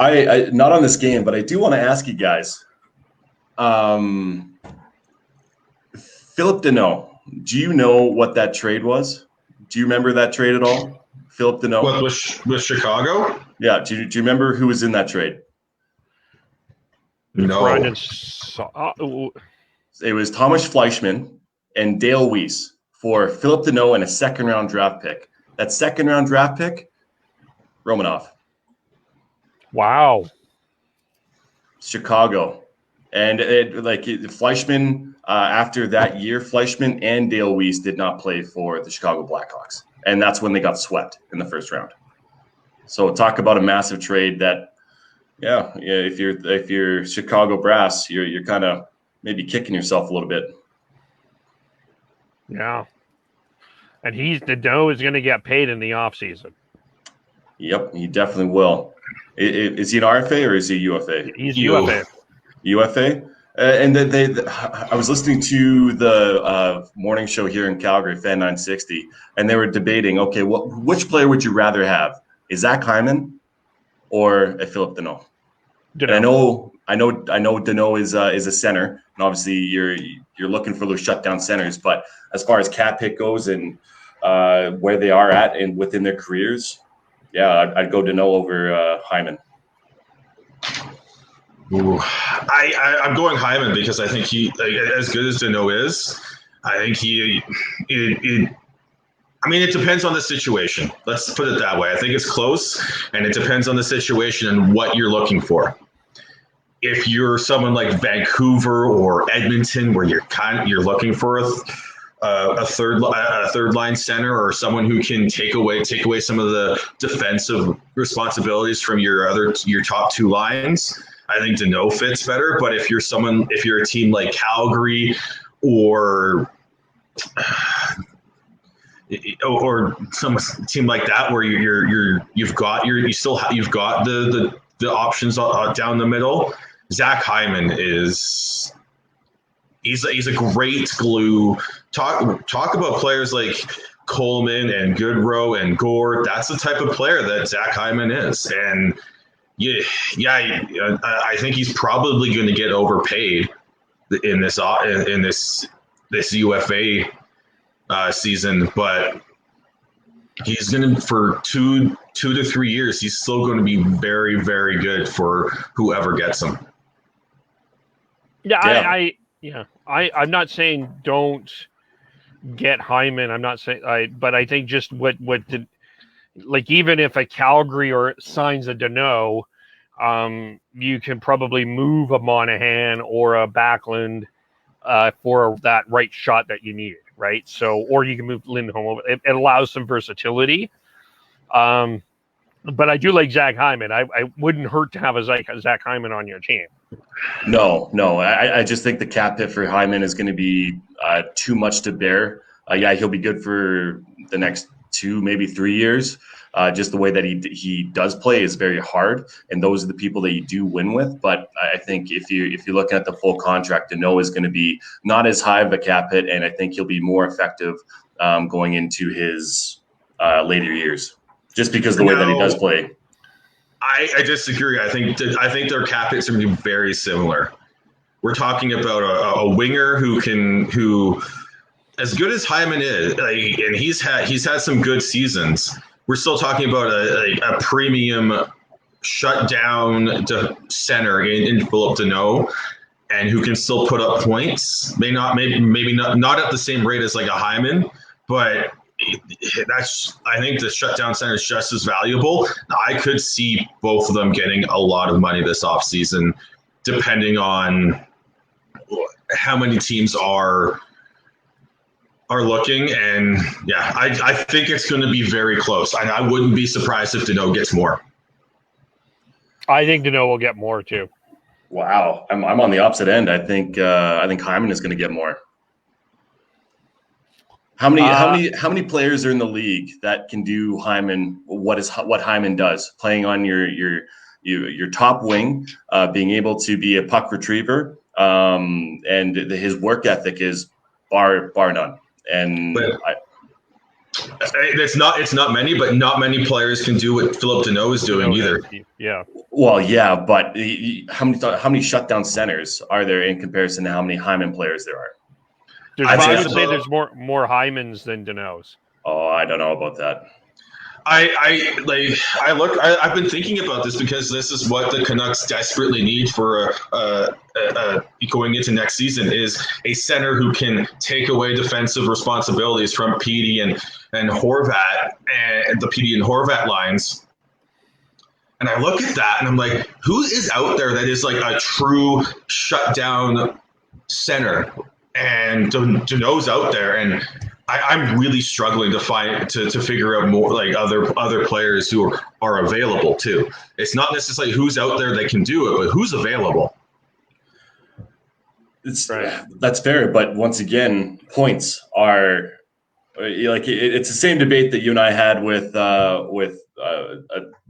I not on this game, but I do want to ask you guys. Phillip-Danault, do you know what that trade was? Do you remember that trade at all? Phillip-Danault? What, with Chicago? Yeah. Do you remember who was in that trade? No. It was Thomas Fleischmann and Dale Weiss for Phillip-Danault and a second-round draft pick. That second-round draft pick, Romanov. Wow. Chicago. And Fleischmann, after that year, Fleischmann and Dale Weiss did not play for the Chicago Blackhawks. And that's when they got swept in the first round. So talk about a massive trade that, if you're Chicago Brass, you're kind of maybe kicking yourself a little bit. Yeah. And Danault is going to get paid in the offseason. Yep, he definitely will. Is he an RFA or is he UFA? He's UFA. UFA? And I was listening to the morning show here in Calgary, Fan 960, and they were debating, okay, which player would you rather have? Is Zach Hyman or a Phillip-Danault? And I know Danault is a center, and obviously you're looking for those shutdown centers. But as far as cap hit goes and where they are at and within their careers, I'd go Danault over Hyman. Ooh, I'm going Hyman because I think he, as good as Danault is, I think it depends on the situation. Let's put it that way. I think it's close, and it depends on the situation and what you're looking for. If you're someone like Vancouver or Edmonton, where you're looking for a third line center or someone who can take away some of the defensive responsibilities from your top two lines, I think Danault fits better. But if you're a team like Calgary or some team like that where you've got the options down the middle, Zach Hyman he's a great glue. Talk about players like Coleman and Goodrow and Gore. That's the type of player that Zach Hyman is, and I think he's probably going to get overpaid in this UFA season, but he's going to, for two to 3 years, he's still going to be very, very good for whoever gets him. I'm not saying don't get Hyman. I'm not saying but I think just even if a Calgary or signs a Danault, you can probably move a Monahan or a Backlund for that right shot that you need, right? So, or you can move Lindholm over. It allows some versatility. But I do like Zach Hyman. I wouldn't hurt to have a Zach Hyman on your team. No. I just think the cap hit for Hyman is going to be too much to bear. He'll be good for the next 2, maybe 3 years. Just the way that he does play is very hard, and those are the people that you do win with. But I think if you're looking at the full contract, Danault is going to be not as high of a cap hit, and I think he'll be more effective going into his later years, just because of the way that he does play. I disagree. I think their cap hits are going to be very similar. We're talking about a winger who, as good as Hyman is, and he's had some good seasons. We're still talking about a premium shutdown center in Phillip-Danault, and who can still put up points. Maybe not at the same rate as like a Hyman, but I think the shutdown center is just as valuable. I could see both of them getting a lot of money this offseason, depending on how many teams are looking. And I think it's going to be very close. I wouldn't be surprised if Danault gets more. I think Danault will get more too. Wow, I'm on the opposite end. I think Hyman is going to get more. How many players are in the league that can do Hyman what Hyman does, playing on your top wing, being able to be a puck retriever, and his work ethic is bar none. And it's not many, but not many players can do what Phillip-Danault is doing either. Yeah. Well, yeah, but how many shutdown centers are there in comparison to how many Hyman players there are? I would say there's more Hymans than Danaults. Oh, I don't know about that. I've been thinking about this because this is what the Canucks desperately need for going into next season is a center who can take away defensive responsibilities from Petey and Horvat and the Petey and Horvat lines. And I look at that and I'm like, who is out there that is like a true shutdown center? And Danault's out there, and I'm really struggling to figure out more like other players who are available too. It's not necessarily who's out there that can do it, but who's available. That's fair, but once again, points are like it's the same debate that you and I had with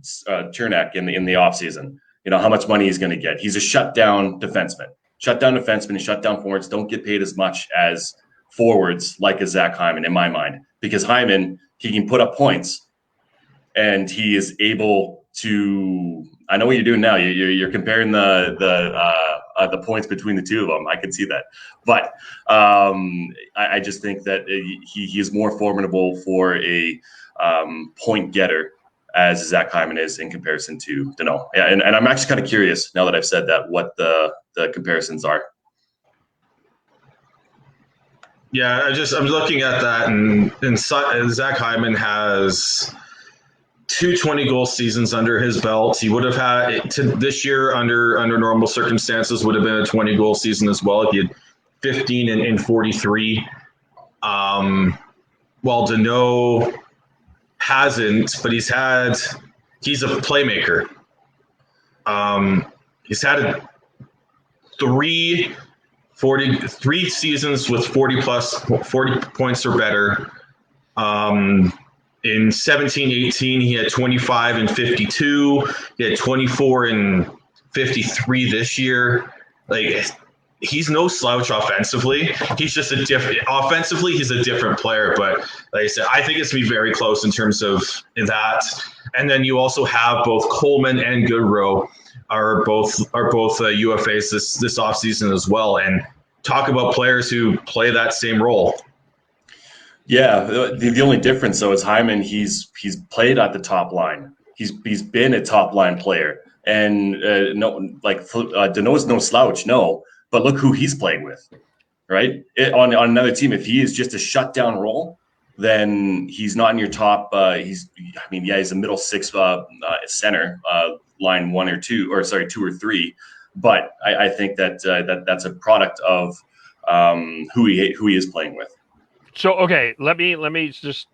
Chernak in the offseason. You know how much money he's going to get. He's a shutdown defenseman. Shutdown defensemen and shutdown forwards don't get paid as much as forwards like a Zach Hyman, in my mind, because Hyman, he can put up points and he is able to. I know what you're doing now. You're comparing the points between the two of them. I can see that, but I just think that he is more formidable for a point getter as Zach Hyman is in comparison to Danault. Yeah, and I'm actually kind of curious now that I've said that what the comparisons are. Yeah, I'm looking at that, and Zach Hyman has 2 20-goal seasons under his belt. He would have had this year under normal circumstances would have been a 20-goal season as well. He had 15 and 43. While Danault hasn't, but he's a playmaker. He's had 3 seasons with 40 points or better. In 17-18, he had 25 and 52. He had 24 and 53 this year. Like, he's no slouch offensively. He's just offensively, he's a different player. But like I said, I think it's going to be very close in terms of that. And then you also have both Coleman and Goodrow are both UFAs this offseason as well. And talk about players who play that same role. Yeah, the only difference though is Hyman. He's played at the top line. He's been a top line player, and Danault's no slouch, no. But look who he's playing with, right? On another team, if he is just a shutdown role, then he's not in your top. He's a middle six center, line 1 or 2, or sorry, 2 or 3. But I think that's a product of who he is playing with. So okay, let me just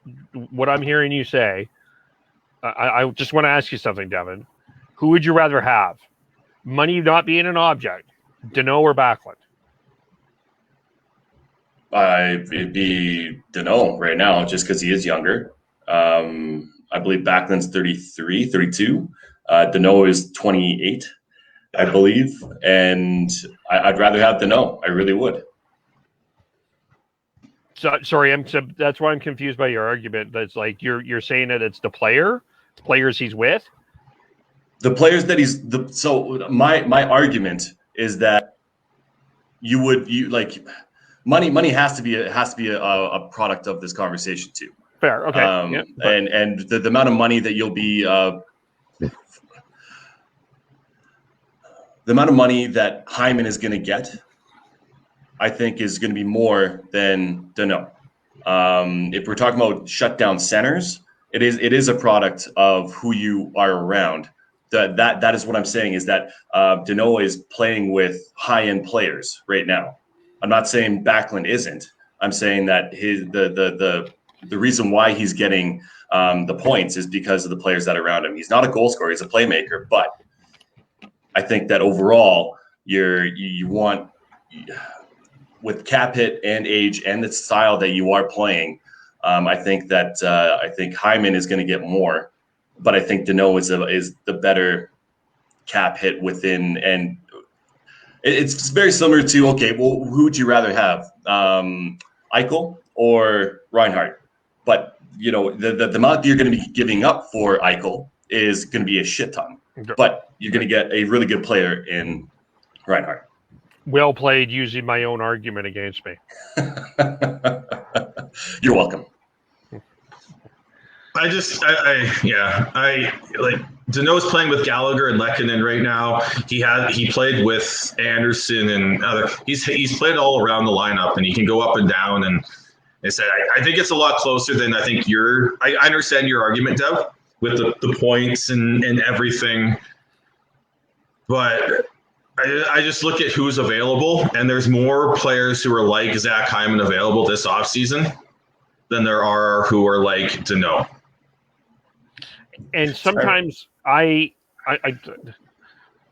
what I'm hearing you say. I just want to ask you something, Devin. Who would you rather have? Money not being an object, Danault or Backlund? It'd be Danault right now, just because he is younger. I believe Backlund's 33, 32. Danault is 28, I believe. And I'd rather have Danault. I really would. So, sorry, that's why I'm confused by your argument. That's like you're saying that it's the players he's with. The players that so my argument is that money has to be a product of this conversation too. Fair, okay. And the amount of money that you'll be the amount of money that Hyman is going to get, I think, is going to be more than Danault. If we're talking about shutdown centers, it is a product of who you are around. That is what I'm saying, is that Danault is playing with high-end players right now. I'm not saying Backlund isn't. I'm saying that the reason why he's getting the points is because of the players that are around him. He's not a goal scorer; he's a playmaker. But I think that overall, you want, with cap hit and age and the style that you are playing, I think Hyman is going to get more, but I think Danault is the better cap hit within, and it's very similar to, okay, well, who would you rather have, Eichel or Reinhart? But the amount that you're going to be giving up for Eichel is going to be a shit ton. but you're going to get a really good player in Reinhart. Well played, using my own argument against me. You're welcome. I like Danault's playing with Gallagher and Lehkonen right now. He played with Anderson and other. He's played all around the lineup, and he can go up and down. And I said I think it's a lot closer than I think I understand your argument, Dev, with the points and everything, but I just look at who's available, and there's more players who are like Zach Hyman available this offseason than there are who are like Danault. And sometimes I'm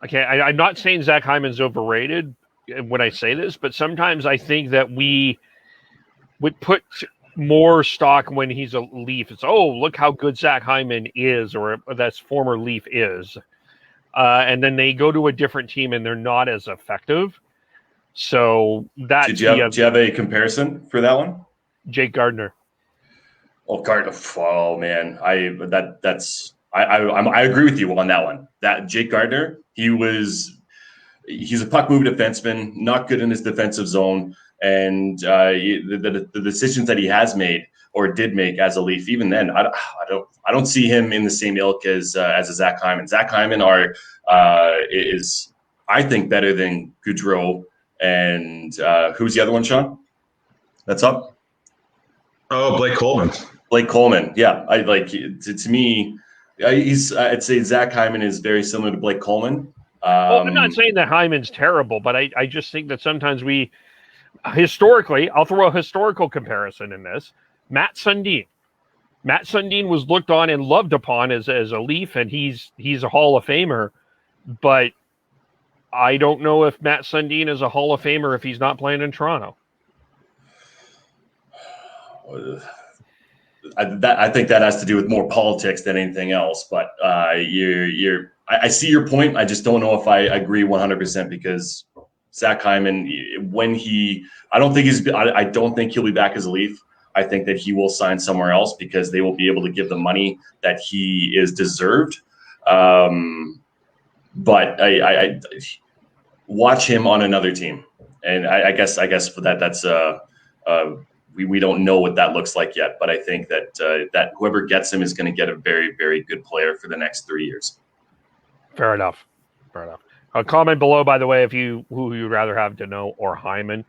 not saying Zach Hyman's overrated when I say this, but sometimes I think that we would put more stock when he's a Leaf. It's, oh, look how good Zach Hyman is, or that's former Leaf is. And then they go to a different team and they're not as effective. So that do you have a comparison for that one? Jake Gardiner. Oh, Gardner! Oh man, I agree with you on that one. That Jake Gardiner, he's a puck moving defenseman, not good in his defensive zone, and the decisions that he has made or did make as a Leaf, even then, I don't see him in the same ilk as a Zach Hyman. Zach Hyman is, I think, better than Gaudreau and who's the other one, Sean? That's up. Oh, Blake Coleman. Blake Coleman, yeah. I like to me. I'd say Zach Hyman is very similar to Blake Coleman. I'm not saying that Hyman's terrible, but I just think that sometimes historically, I'll throw a historical comparison in this. Matt Sundin. Matt Sundin was looked on and loved upon as a Leaf, and he's a Hall of Famer. But I don't know if Matt Sundin is a Hall of Famer if he's not playing in Toronto. I think that has to do with more politics than anything else. But I see your point. I just don't know if I agree 100% because Zach Hyman, I don't think he'll be back as a Leaf. I think that he will sign somewhere else because they will be able to give the money that he is deserved. But I watch him on another team, and I guess for that's we don't know what that looks like yet. But I think that whoever gets him is going to get a very, very good player for the next 3 years. Fair enough. Comment below, by the way, who you'd rather have, Danault or Hyman.